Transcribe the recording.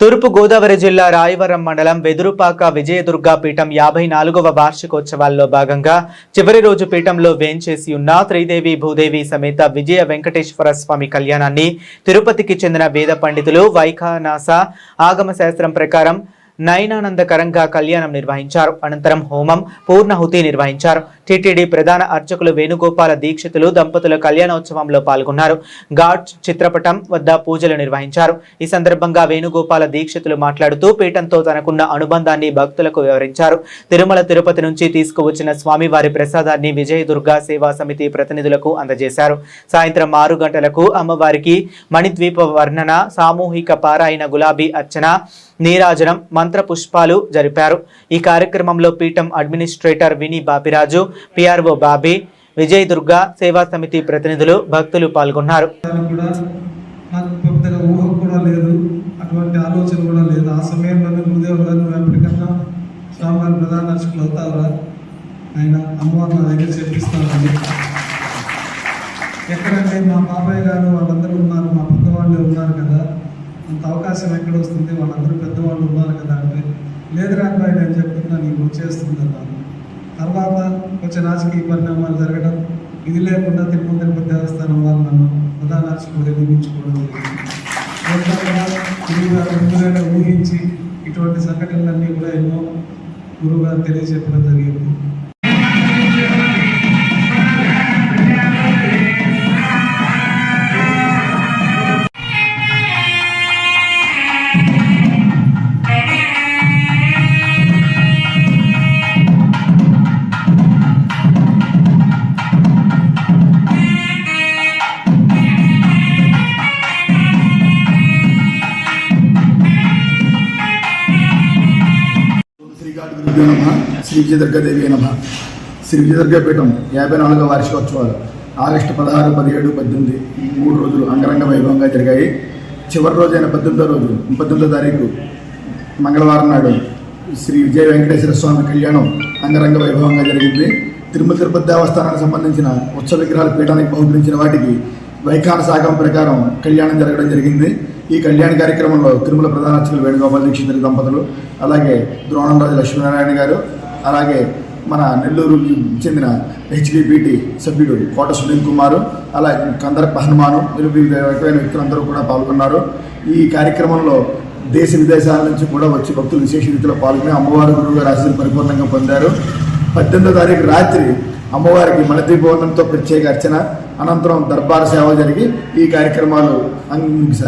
తూర్పు గోదావరి జిల్లా రాయవరం మండలం వెదురుపాక విజయదుర్గా పీఠం 54వ వార్షికోత్సవాల్లో భాగంగా చివరి రోజు పీఠంలో వేంచేసి ఉన్న శ్రీదేవి భూదేవి సమేత విజయ వెంకటేశ్వర స్వామి కళ్యాణాన్ని తిరుపతికి చెందిన వేద పండితులు వైఖానాస ఆగమ శాస్త్రం ప్రకారం నయనానందకరంగా కళ్యాణం నిర్వహించారు. అనంతరం హోమం పూర్ణాహుతి నిర్వహించారు. టీటీడీ ప్రధాన అర్చకులు వేణుగోపాల దీక్షితులు దంపతుల కళ్యాణోత్సవంలో పాల్గొన్నారు. ఘాట్ చిత్రపటం వద్ద పూజలు నిర్వహించారు. ఈ సందర్భంగా వేణుగోపాల దీక్షితులు మాట్లాడుతూ పీఠంతో తనకున్న అనుబంధాన్ని భక్తులకు వివరించారు. తిరుమల తిరుపతి నుంచి తీసుకువచ్చిన స్వామివారి ప్రసాదాన్ని విజయదుర్గా సేవా సమితి ప్రతినిధులకు అందజేశారు. సాయంత్రం 6 గంటలకు అమ్మవారికి మణిద్వీప వర్ణన, సామూహిక పారాయణ, గులాబీ అర్చన, నీరాజనం, మంత్ర పుష్పాలు జరిపారు. ఈ కార్యక్రమంలో పీఠం అడ్మినిస్ట్రేటర్ విని బాపిరాజు, పిఆర్ఓ బాబీ, విజయదుర్గా సేవా సమితి ప్రతినిధులు, భక్తులు పాల్గొన్నారు. అటువంటి ఆలోచన కూడా లేదు. ఆ సమయంలో గురుదేవులు గారు ఎప్పటికన్నా స్వామివారి ప్రధాన అర్చకులు అవుతారా, ఆయన అమ్మవారు నా దగ్గర చెప్పిస్తారని. ఎక్కడంటే మా బాబాయ్ గారు వాళ్ళందరూ ఉన్నారు, మా పెద్దవాళ్ళు ఉన్నారు కదా, అంత అవకాశం ఎక్కడ వస్తుంది, వాళ్ళందరూ పెద్దవాళ్ళు ఉన్నారు కదా అంటే, లేదురా అబ్బాయి నేను చెప్తున్నా నీకు వచ్చేస్తుంది అన్నాను. తర్వాత కొంచెం రాజకీయ పరిణామాలు జరగడం, ఇది లేకుండా తిరుమల తిరుపతి దేవస్థానం వాళ్ళు నన్ను ప్రధాన అర్చకులుగా నియమించుకోవడం జరిగింది. ఊహించి ఇటువంటి సంఘటనలన్నీ కూడా ఎన్నో గురువుగారు తెలియజెప్పడం జరిగింది. శ్రీ విజయదుర్గాదేవి నమః. శ్రీ విజయదుర్గా పీఠం 54వ వార్షికోత్సవాలు ఆగస్టు 16, 17, 18 3 రోజులు అంగరంగ వైభవంగా జరిగాయి. చివరి రోజైన 18వ తారీఖు మంగళవారం నాడు శ్రీ విజయ వెంకటేశ్వర స్వామి కళ్యాణం అంగరంగ వైభవంగా జరిగింది. తిరుమల తిరుపతి దేవస్థానానికి సంబంధించిన ఉత్సవ విగ్రహాల పీఠానికి బహుకరించిన వాటికి వైఖానస ఆగమ ప్రకారం కళ్యాణం జరగడం జరిగింది. ఈ కళ్యాణ కార్యక్రమంలో తిరుమల ప్రధాన అర్చకులు వేణుగోపాల దీక్షితులు దంపతులు, అలాగే ద్రోణంరాజు లక్ష్మీనారాయణ గారు, అలాగే మన నెల్లూరు చెందిన హెచ్డిపిటి సభ్యుడు కోట సునీల్ కుమారు, అలాగే కందరపు హనుమాను, వివిధ రకమైన వ్యక్తులందరూ కూడా పాల్గొన్నారు. ఈ కార్యక్రమంలో దేశ విదేశాల నుంచి కూడా వచ్చి భక్తులు విశేష రీతిలో పాల్గొని అమ్మవారి గురువుగారి ఆశీస్సులు పరిపూర్ణంగా పొందారు. 18వ తారీఖు రాత్రి అమ్మవారికి మణిద్వీప వర్ణంతో ప్రత్యేక అర్చన, అనంతరం దర్బార్ సేవ జరిగి ఈ కార్యక్రమాలు ముగిశారు.